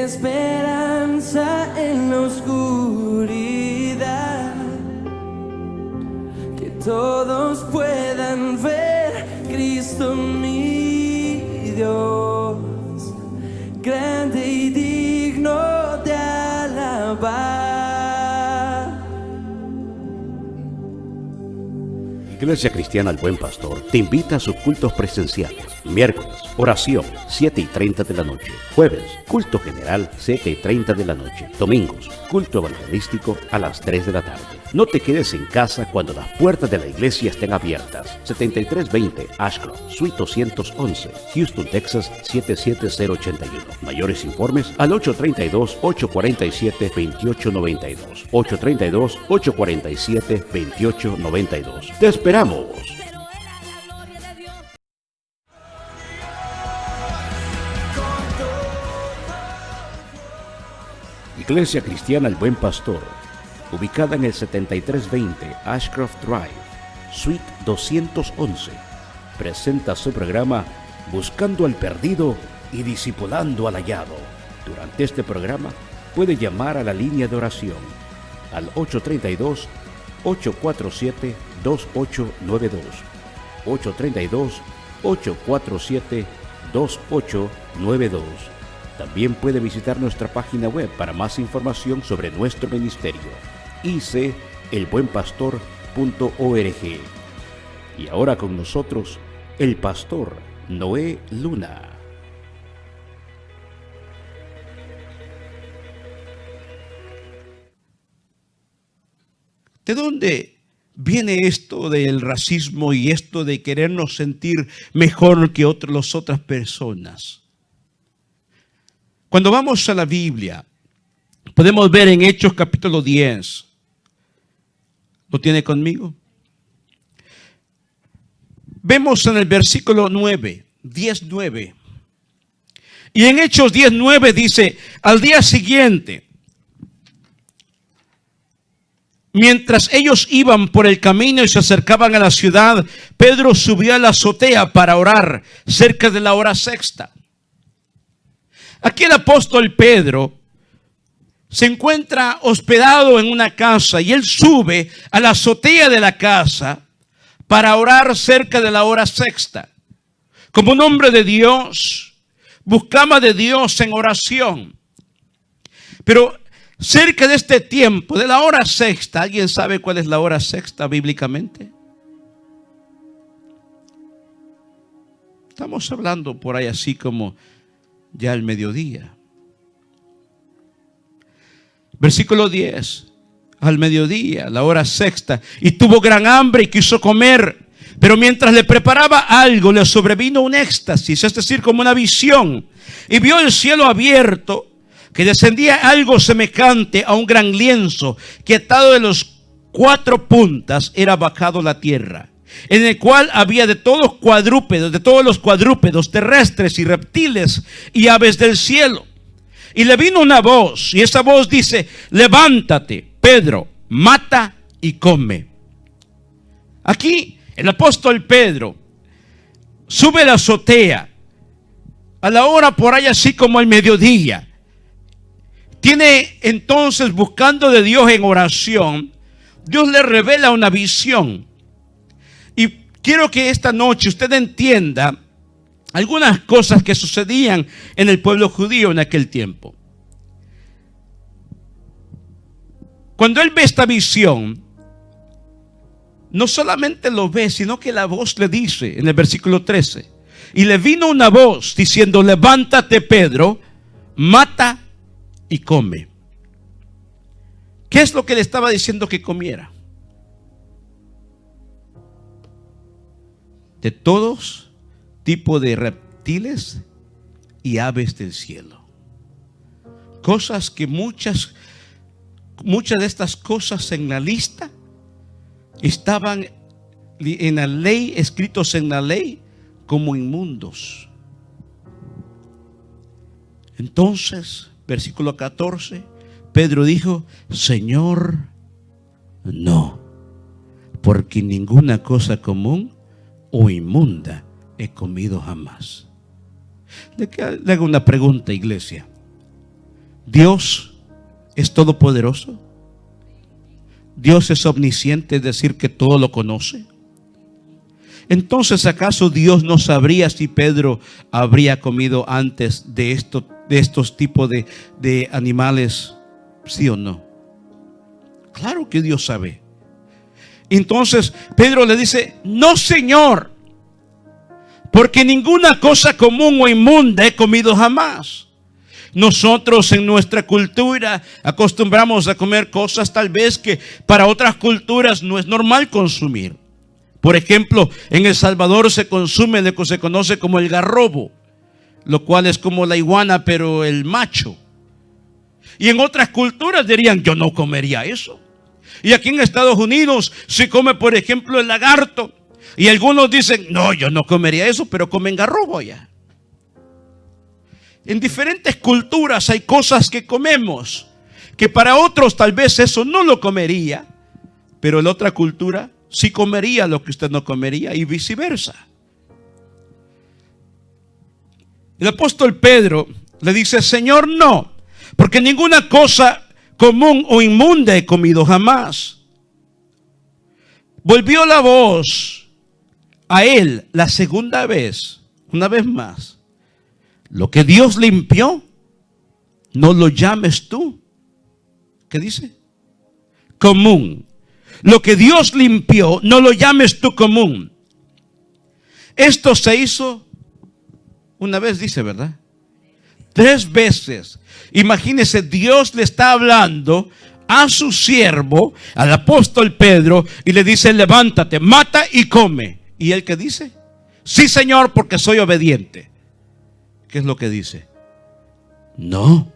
esperanza en la oscuridad, que todos puedan ver Cristo mi Dios, grande y digno de alabar. Iglesia Cristiana El Buen Pastor te invita a sus cultos presenciales. Miércoles, oración, 7:30 de la noche. Jueves, culto general, 7:30 de la noche. Domingos, culto evangelístico a las 3 de la tarde. No te quedes en casa cuando las puertas de la iglesia estén abiertas. 7320 Ashcroft, Suite 211, Houston, Texas, 77081. Mayores informes al 832-847-2892. 832-847-2892. ¡Te esperamos! Iglesia Cristiana El Buen Pastor, ubicada en el 7320 Ashcroft Drive, Suite 211, presenta su programa Buscando al Perdido y Discipulando al Hallado. Durante este programa puede llamar a la línea de oración al 832-847-2892, 832-847-2892. También puede visitar nuestra página web para más información sobre nuestro ministerio, icelbuenpastor.org. Y ahora con nosotros, el pastor Noé Luna. ¿De dónde viene esto del racismo y esto de querernos sentir mejor que las otras personas? Cuando vamos a la Biblia, podemos ver en Hechos capítulo 10. ¿Lo tiene conmigo? Vemos en el versículo 9, 10:9. Y en Hechos 10:9 dice, al día siguiente, mientras ellos iban por el camino y se acercaban a la ciudad, Pedro subió a la azotea para orar cerca de la hora sexta. Aquí el apóstol Pedro se encuentra hospedado en una casa y él sube a la azotea de la casa para orar cerca de la hora sexta. Como un hombre de Dios, buscaba de Dios en oración. Pero cerca de este tiempo, de la hora sexta, ¿alguien sabe cuál es la hora sexta bíblicamente? Estamos hablando por ahí así como ya el mediodía. Versículo 10. Al mediodía, la hora sexta, y tuvo gran hambre y quiso comer. Pero mientras le preparaba algo, le sobrevino un éxtasis, es decir, como una visión. Y vio el cielo abierto, que descendía algo semejante a un gran lienzo, que atado de los 4 puntas era bajado a la tierra, en el cual había de todos los cuadrúpedos terrestres y reptiles y aves del cielo. Y le vino una voz, y esa voz dice: levántate, Pedro, mata y come. Aquí el apóstol Pedro sube a la azotea a la hora por ahí así como al mediodía. Tiene entonces, buscando de Dios en oración, Dios le revela una visión. Y quiero que esta noche usted entienda algunas cosas que sucedían en el pueblo judío en aquel tiempo. Cuando él ve esta visión, no solamente lo ve, sino que la voz le dice en el versículo 13: y le vino una voz diciendo: levántate, Pedro, mata y come. ¿Qué es lo que le estaba diciendo que comiera? De todos tipos de reptiles y aves del cielo. Cosas que muchas de estas cosas en la lista estaban en la ley, escritos en la ley como inmundos. Entonces, versículo 14, Pedro dijo: Señor, no, porque ninguna cosa común o inmunda he comido jamás. Le hago una pregunta, iglesia. Dios es todopoderoso. Dios es omnisciente, es decir, que todo lo conoce. Entonces, ¿acaso Dios no sabría si Pedro habría comido antes de estos tipos de animales? ¿Sí o no? Claro que Dios sabe. Entonces Pedro le dice: no, Señor, porque ninguna cosa común o inmunda he comido jamás. Nosotros en nuestra cultura acostumbramos a comer cosas tal vez que para otras culturas no es normal consumir. Por ejemplo, en El Salvador se consume lo que se conoce como el garrobo, lo cual es como la iguana pero el macho. Y en otras culturas dirían: yo no comería eso. Y aquí en Estados Unidos se come, por ejemplo, el lagarto. Y algunos dicen: no, yo no comería eso, pero comen garrobo allá. En diferentes culturas hay cosas que comemos que para otros tal vez eso no lo comería, pero en otra cultura sí comería lo que usted no comería, y viceversa. El apóstol Pedro le dice: Señor, no, porque ninguna cosa común o inmunda he comido jamás. Volvió la voz a él la segunda vez, una vez más: lo que Dios limpió, no lo llames tú. ¿Qué dice? Común. Lo que Dios limpió, no lo llames tú común. Esto se hizo una vez, dice, ¿verdad? 3 veces. Imagínese, Dios le está hablando a su siervo, al apóstol Pedro, y le dice: levántate, mata y come. ¿Y él qué dice? Sí, Señor, porque soy obediente. ¿Qué es lo que dice? No,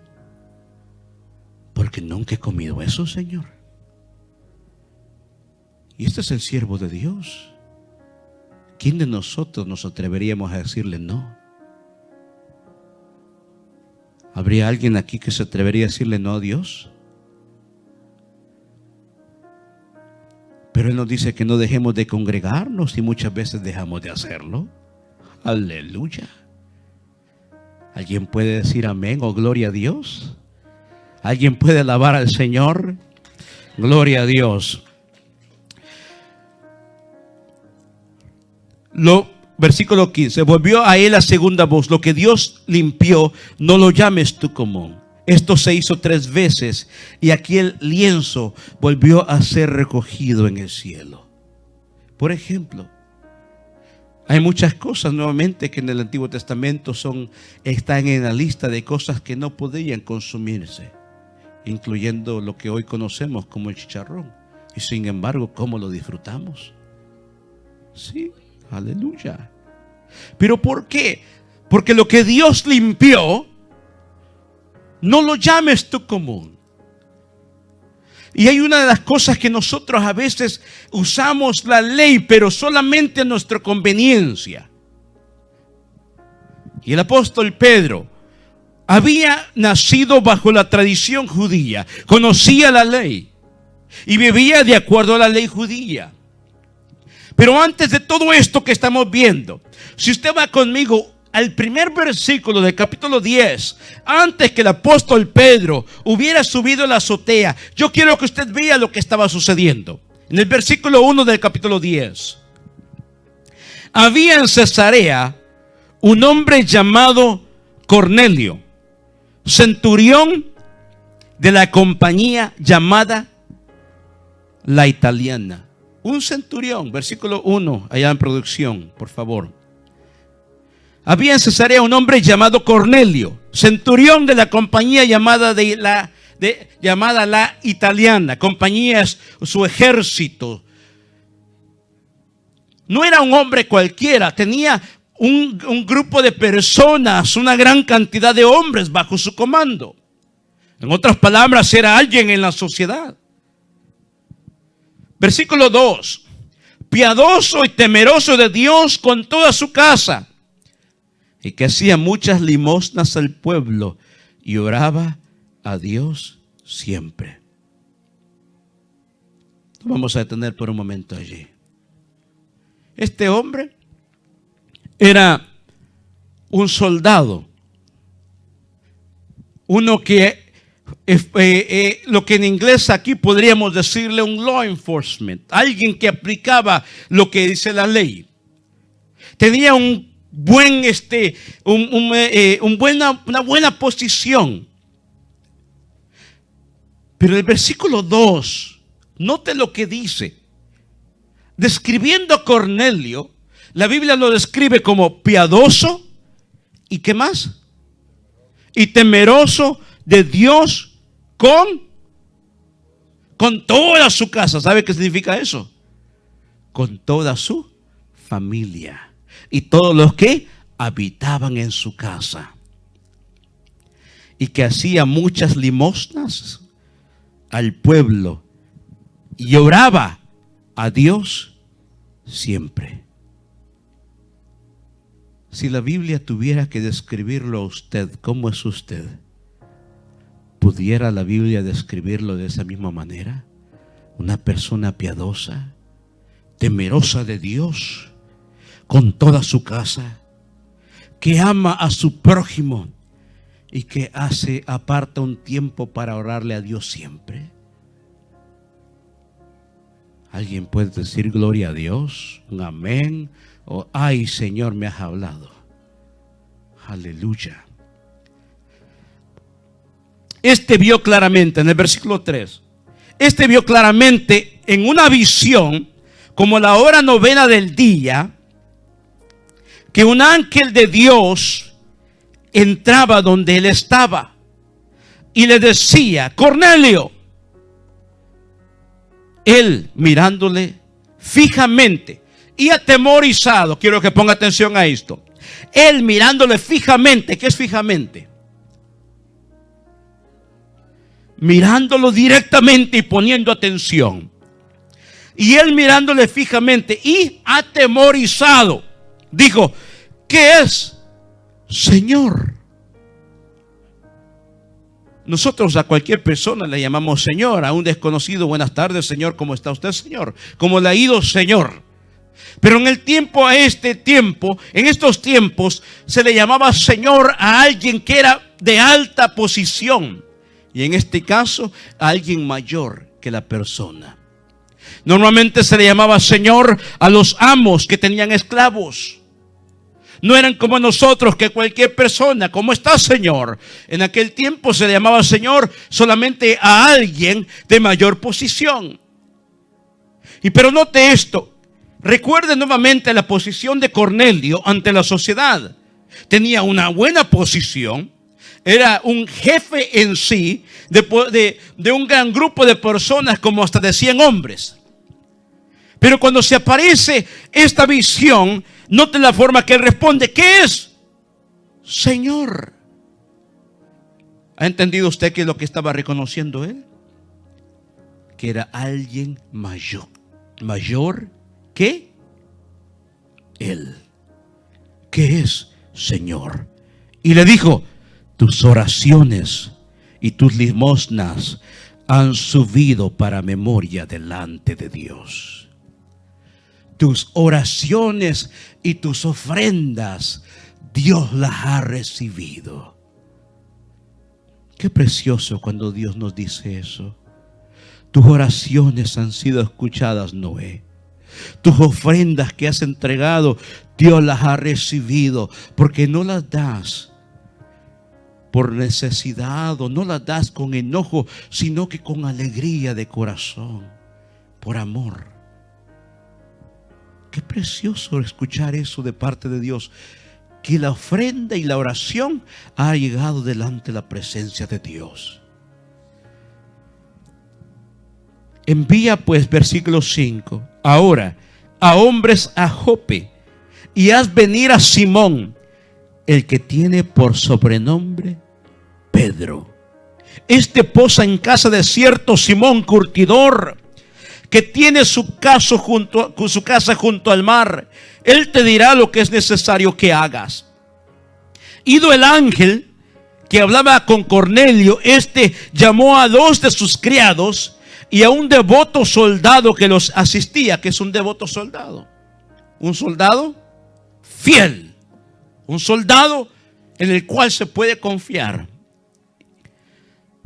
porque nunca he comido eso, Señor. Y este es el siervo de Dios. ¿Quién de nosotros nos atreveríamos a decirle no? ¿Habría alguien aquí que se atrevería a decirle no a Dios? Pero Él nos dice que no dejemos de congregarnos, y muchas veces dejamos de hacerlo. Aleluya. ¿Alguien puede decir amén o gloria a Dios? ¿Alguien puede alabar al Señor? Gloria a Dios. Versículo 15. Volvió a él la segunda voz: lo que Dios limpió, no lo llames tú común. Esto se hizo 3 veces, y aquí el lienzo volvió a ser recogido en el cielo. Por ejemplo, hay muchas cosas nuevamente que en el Antiguo Testamento están en la lista de cosas que no podían consumirse, incluyendo lo que hoy conocemos como el chicharrón. Y sin embargo, ¿cómo lo disfrutamos? Sí, aleluya. ¿Pero por qué? Porque lo que Dios limpió, no lo llames tú común. Y hay una de las cosas que nosotros a veces usamos la ley, pero solamente a nuestra conveniencia. Y el apóstol Pedro había nacido bajo la tradición judía, conocía la ley y vivía de acuerdo a la ley judía. Pero antes de todo esto que estamos viendo, si usted va conmigo al primer versículo del capítulo 10, antes que el apóstol Pedro hubiera subido a la azotea, yo quiero que usted vea lo que estaba sucediendo. En el versículo 1 del capítulo 10. Había en Cesarea un hombre llamado Cornelio, centurión de la compañía llamada La Italiana. Un centurión, versículo 1, allá en producción, por favor. Había en Cesarea un hombre llamado Cornelio, centurión de la compañía llamada La Italiana. Compañía es su ejército. No era un hombre cualquiera, tenía un grupo de personas, una gran cantidad de hombres bajo su comando. En otras palabras, era alguien en la sociedad. Versículo 2. Piadoso y temeroso de Dios con toda su casa, y que hacía muchas limosnas al pueblo y oraba a Dios siempre. Nos vamos a detener por un momento allí. Este hombre era un soldado, uno que lo que en inglés aquí podríamos decirle un law enforcement, alguien que aplicaba lo que dice la ley. Tenía una buena posición. Pero el versículo 2, note lo que dice. Describiendo a Cornelio, la Biblia lo describe como piadoso y ¿qué más? Y temeroso de Dios con toda su casa. ¿Sabe qué significa eso? Con toda su familia y todos los que habitaban en su casa. Y que hacía muchas limosnas al pueblo y oraba a Dios siempre. Si la Biblia tuviera que describirlo a usted, ¿cómo es usted? ¿Pudiera la Biblia describirlo de esa misma manera? Una persona piadosa, temerosa de Dios, con toda su casa, que ama a su prójimo y que aparta un tiempo para orarle a Dios siempre. ¿Alguien puede decir gloria a Dios? Un amén. O ay, Señor, me has hablado. Aleluya. Este vio claramente en el versículo 3. Este vio claramente en una visión, como la hora novena del día, que un ángel de Dios entraba donde él estaba y le decía: Cornelio. Él mirándole fijamente y atemorizado. Quiero que ponga atención a esto. Él mirándole fijamente. ¿Qué es fijamente? Mirándolo directamente y poniendo atención. Y él mirándole fijamente y atemorizado, dijo: ¿qué es, Señor? Nosotros a cualquier persona le llamamos Señor. A un desconocido: buenas tardes, Señor, ¿cómo está usted, Señor? ¿Cómo le ha ido, Señor? Pero en estos tiempos, se le llamaba Señor a alguien que era de alta posición. Y en este caso, a alguien mayor que la persona. Normalmente se le llamaba Señor a los amos que tenían esclavos. No eran como nosotros, que cualquier persona: ¿cómo está, Señor? En aquel tiempo se le llamaba Señor solamente a alguien de mayor posición. Pero note esto. Recuerde nuevamente la posición de Cornelio ante la sociedad. Tenía una buena posición. Era un jefe en sí de un gran grupo de personas, como hasta de 100 hombres. Pero cuando se aparece esta visión, note la forma que él responde: ¿qué es, Señor? ¿Ha entendido usted qué es lo que estaba reconociendo él? Que era alguien mayor que él. ¿Qué es, Señor? Y le dijo: tus oraciones y tus limosnas han subido para memoria delante de Dios. Tus oraciones y tus ofrendas, Dios las ha recibido. Qué precioso cuando Dios nos dice eso. Tus oraciones han sido escuchadas, Noé. Tus ofrendas que has entregado, Dios las ha recibido, porque no las das por necesidad o no las das con enojo, sino que con alegría de corazón, por amor. Qué precioso escuchar eso de parte de Dios, que la ofrenda y la oración ha llegado delante de la presencia de Dios. Envía pues, versículo 5, ahora a hombres a Jope, y haz venir a Simón, el que tiene por sobrenombre Pedro. Este posa en casa de cierto Simón curtidor, que tiene su casa junto al mar. Él te dirá lo que es necesario que hagas. Ido el ángel que hablaba con Cornelio, llamó a 2 de sus criados y a un devoto soldado que los asistía. ¿Qué es un devoto soldado? Un soldado fiel, un soldado en el cual se puede confiar.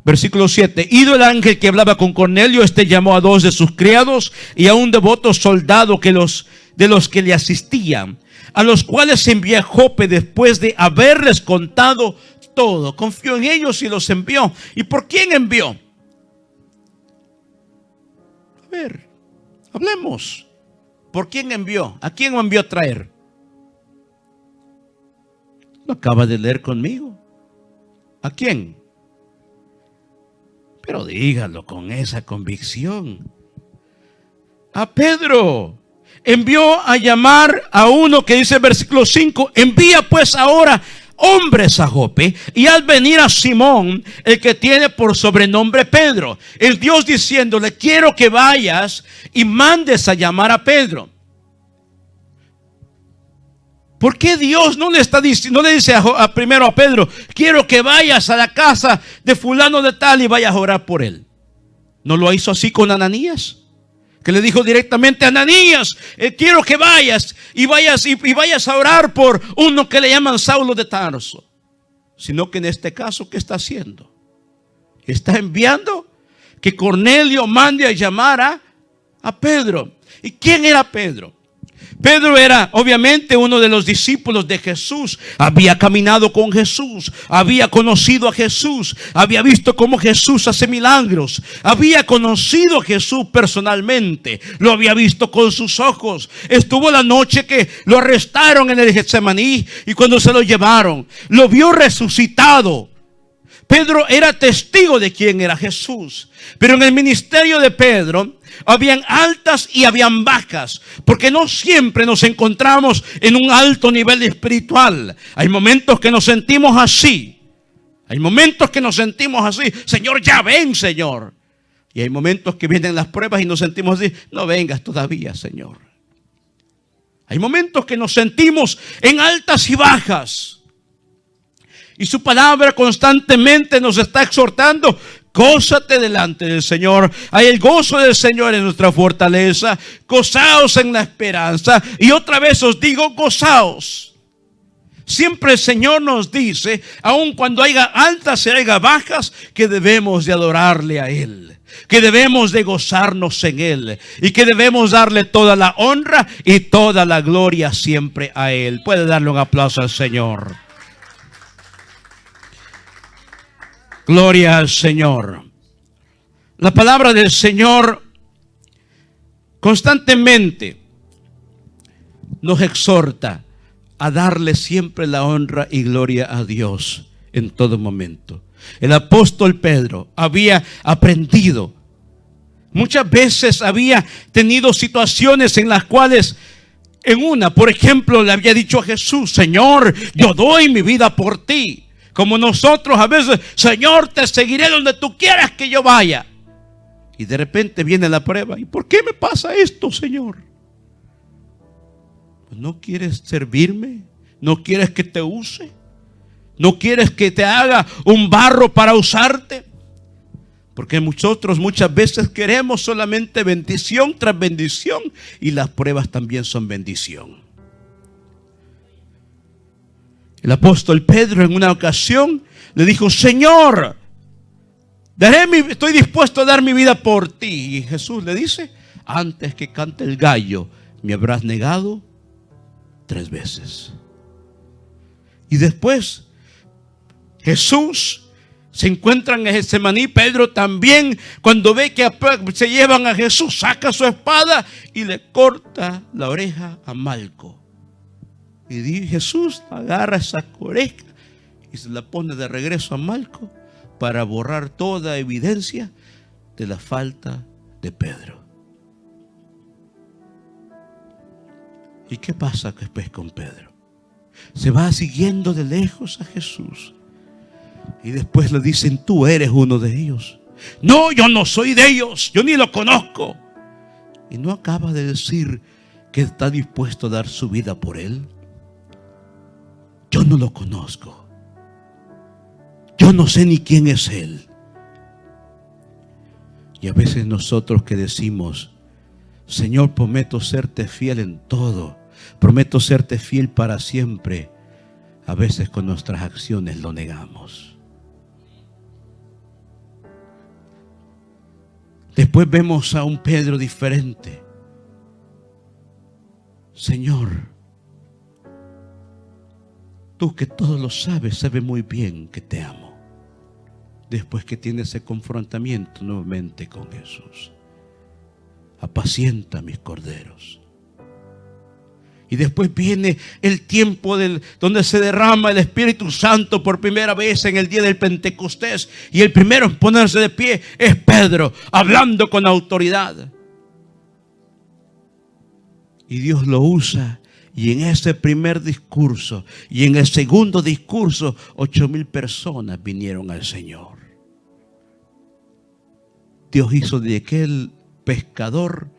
Versículo 7. Ido el ángel que hablaba con Cornelio, este llamó a 2 de sus criados y a un devoto soldado de los que le asistían, a los cuales envió a Jope después de haberles contado todo. Confió en ellos y los envió. ¿Y por quién envió? A ver, hablemos. ¿Por quién envió? ¿A quién envió a traer? Lo acaba de leer conmigo. ¿A quién? Pero dígalo con esa convicción. A Pedro. Envió a llamar a uno que dice versículo 5. Envía pues ahora hombres a Jope y al venir a Simón, el que tiene por sobrenombre Pedro. El Dios diciéndole, quiero que vayas y mandes a llamar a Pedro. ¿Por qué Dios no le dice primero a Pedro, quiero que vayas a la casa de fulano de tal y vayas a orar por él? ¿No lo hizo así con Ananías? Que le dijo directamente a Ananías, quiero que vayas y vayas a orar por uno que le llaman Saulo de Tarso. Sino que en este caso, ¿qué está haciendo? Está enviando que Cornelio mande a llamar a Pedro. ¿Y quién era Pedro? Pedro era obviamente uno de los discípulos de Jesús. Había caminado con Jesús, había conocido a Jesús, había visto cómo Jesús hace milagros, había conocido a Jesús personalmente, lo había visto con sus ojos. Estuvo la noche que lo arrestaron en el Getsemaní y cuando se lo llevaron, lo vio resucitado. Pedro era testigo de quién era Jesús. Pero en el ministerio de Pedro habían altas y habían bajas, porque no siempre nos encontramos en un alto nivel espiritual. Hay momentos que nos sentimos así. Hay momentos que nos sentimos así. Señor, ya ven, Señor. Y hay momentos que vienen las pruebas y nos sentimos así. No vengas todavía, Señor. Hay momentos que nos sentimos en altas y bajas. Y su palabra constantemente nos está exhortando. Gózate delante del Señor. Hay el gozo del Señor en nuestra fortaleza. Gozaos en la esperanza. Y otra vez os digo, gozaos. Siempre el Señor nos dice, aun cuando haya altas y haya bajas, que debemos de adorarle a Él, que debemos de gozarnos en Él y que debemos darle toda la honra y toda la gloria siempre a Él. Puede darle un aplauso al Señor. Gloria al Señor. La palabra del Señor constantemente nos exhorta a darle siempre la honra y gloria a Dios en todo momento. El apóstol Pedro había aprendido. Muchas veces había tenido situaciones en las cuales, por ejemplo, le había dicho a Jesús, Señor, yo doy mi vida por ti. Como nosotros a veces, Señor, te seguiré donde tú quieras que yo vaya. Y de repente viene la prueba. ¿Y por qué me pasa esto, Señor? ¿No quieres servirme? ¿No quieres que te use? ¿No quieres que te haga un barro para usarte? Porque nosotros muchas veces queremos solamente bendición tras bendición. Y las pruebas también son bendición. El apóstol Pedro en una ocasión le dijo, Señor, estoy dispuesto a dar mi vida por ti. Y Jesús le dice, antes que cante el gallo, me habrás negado 3 veces. Y después Jesús se encuentra en Getsemaní. Pedro también, cuando ve que se llevan a Jesús, saca su espada y le corta la oreja a Malco. Y Jesús agarra esa oreja y se la pone de regreso a Malco para borrar toda evidencia de la falta de Pedro. ¿Y qué pasa después con Pedro? Se va siguiendo de lejos a Jesús. Y después le dicen, tú eres uno de ellos. No, yo no soy de ellos, yo ni lo conozco. Y no acaba de decir que está dispuesto a dar su vida por él. Yo no lo conozco. Yo no sé ni quién es Él. Y a veces nosotros que decimos, Señor, prometo serte fiel en todo. Prometo serte fiel para siempre. A veces con nuestras acciones lo negamos. Después vemos a un Pedro diferente. Señor, tú que todo lo sabes, sabes muy bien que te amo. Después que tiene ese confrontamiento nuevamente con Jesús. Apacienta mis corderos. Y después viene el tiempo donde se derrama el Espíritu Santo por primera vez en el día del Pentecostés. Y el primero en ponerse de pie es Pedro, hablando con autoridad. Y Dios lo usa. Y en ese primer discurso y en el segundo discurso, 8,000 personas vinieron al Señor. Dios hizo de aquel pescador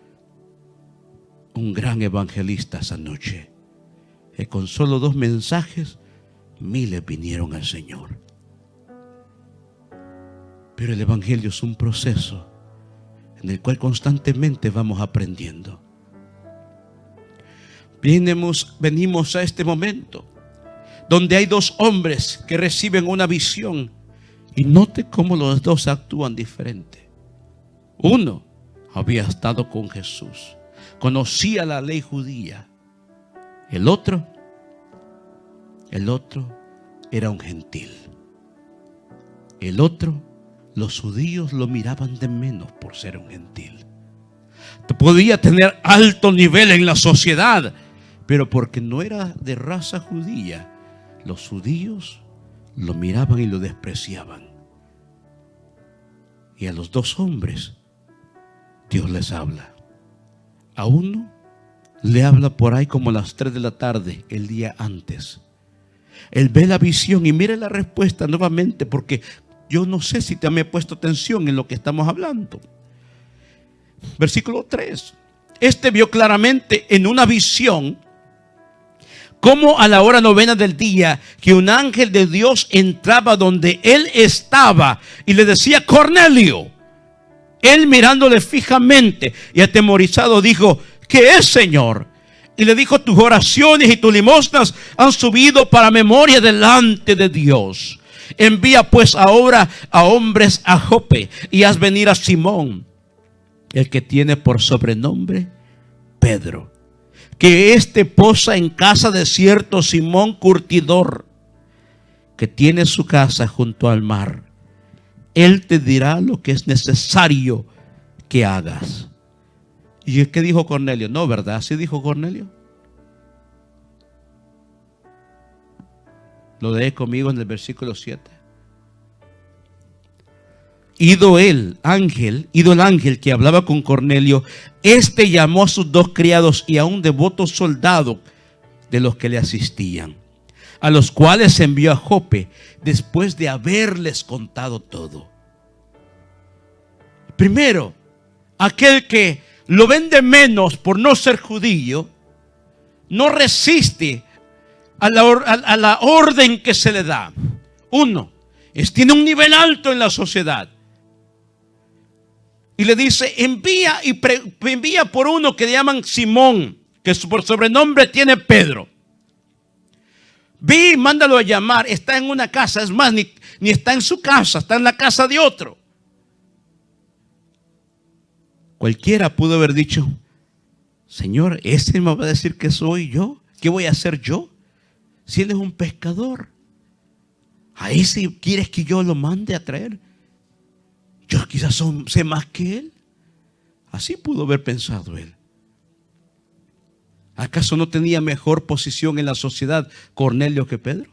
un gran evangelista esa noche. Y con solo 2 mensajes, miles vinieron al Señor. Pero el evangelio es un proceso en el cual constantemente vamos aprendiendo. Venimos a este momento donde hay 2 hombres que reciben una visión. Y note cómo los 2 actúan diferente. Uno había estado con Jesús, conocía la ley judía. El otro era un gentil. El otro, los judíos lo miraban de menos por ser un gentil. Podía tener alto nivel en la sociedad, pero porque no era de raza judía, los judíos lo miraban y lo despreciaban. Y a los 2 hombres Dios les habla. A uno le habla por ahí como a las 3 de la tarde el día antes. Él ve la visión y mire la respuesta nuevamente, porque yo no sé si te me he puesto atención en lo que estamos hablando. Versículo 3. Este vio claramente en una visión cómo a la hora 9 del día que un ángel de Dios entraba donde él estaba y le decía: Cornelio. Él mirándole fijamente y atemorizado dijo: ¿qué es, Señor? Y le dijo: tus oraciones y tus limosnas han subido para memoria delante de Dios. Envía pues ahora a hombres a Jope y haz venir a Simón, el que tiene por sobrenombre Pedro, que posa en casa de cierto Simón curtidor, que tiene su casa junto al mar. Él te dirá lo que es necesario que hagas. ¿Y qué dijo Cornelio? No, ¿verdad? ¿Sí dijo Cornelio? Lo lee conmigo en el versículo 7. Ido el ángel que hablaba con Cornelio, llamó a sus 2 criados y a un devoto soldado de los que le asistían, a los cuales envió a Jope después de haberles contado todo. Primero, aquel que lo ven de menos por no ser judío, no resiste a la orden que se le da. Uno, tiene un nivel alto en la sociedad. Y le dice: envía por uno que le llaman Simón, que por sobrenombre tiene Pedro. Ve, mándalo a llamar. Está en una casa. Es más, ni está en su casa, está en la casa de otro. Cualquiera pudo haber dicho: Señor, ¿ese me va a decir que soy yo? ¿Qué voy a hacer yo? Si él es un pescador, ¿a ese quieres que yo lo mande a traer? Yo quizás sé más que él. Así pudo haber pensado él. ¿Acaso no tenía mejor posición en la sociedad Cornelio que Pedro?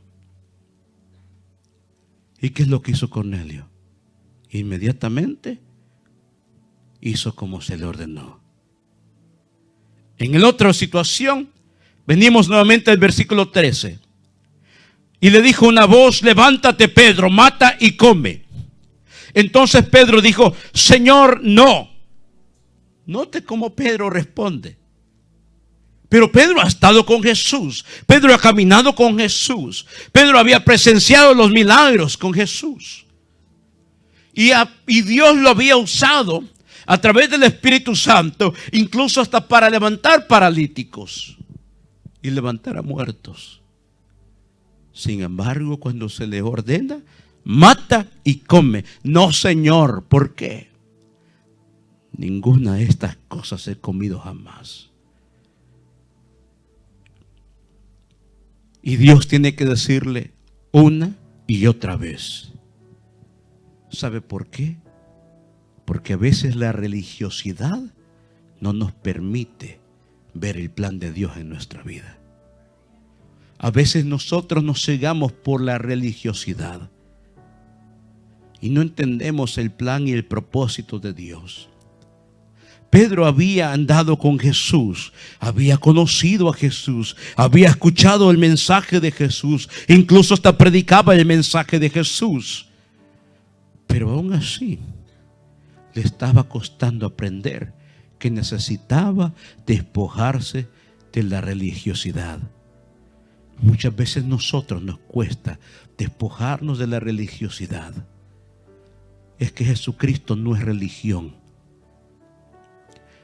¿Y qué es lo que hizo Cornelio? Inmediatamente hizo como se le ordenó. En la otra situación, venimos nuevamente al versículo 13. Y le dijo una voz: levántate, Pedro, mata y come. Entonces Pedro dijo: Señor, no. Note cómo Pedro responde. Pero Pedro ha estado con Jesús. Pedro ha caminado con Jesús. Pedro había presenciado los milagros con Jesús. Y Dios lo había usado a través del Espíritu Santo, incluso hasta para levantar paralíticos y levantar a muertos. Sin embargo, cuando se le ordena, mata y come. No, Señor. ¿Por qué? ninguna de estas cosas he comido jamás. Y Dios tiene que decirle una y otra vez. ¿Sabe por qué? Porque a veces la religiosidad no nos permite ver el plan de Dios en nuestra vida. A veces nosotros nos cegamos por la religiosidad y no entendemos el plan y el propósito de Dios. Pedro había andado con Jesús, había conocido a Jesús, había escuchado el mensaje de Jesús, incluso hasta predicaba el mensaje de Jesús. Pero aún así, le estaba costando aprender que necesitaba despojarse de la religiosidad. Muchas veces nosotros nos cuesta despojarnos de la religiosidad. Es que Jesucristo no es religión.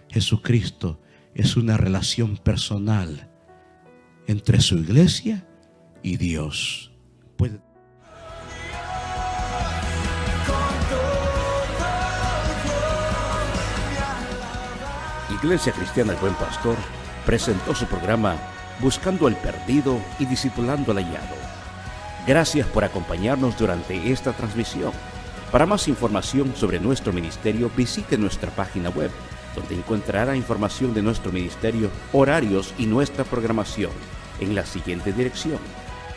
Jesucristo es una relación personal entre su iglesia y Dios. Iglesia Cristiana El Buen Pastor presentó su programa Buscando al Perdido y Discipulando al Hallado. Gracias por acompañarnos durante esta transmisión. Para más información sobre nuestro ministerio, visite nuestra página web, donde encontrará información de nuestro ministerio, horarios y nuestra programación en la siguiente dirección: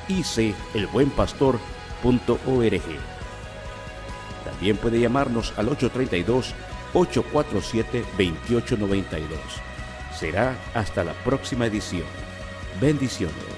icelbuenpastor.org. También puede llamarnos al 832-847-2892. Será hasta la próxima edición. Bendiciones.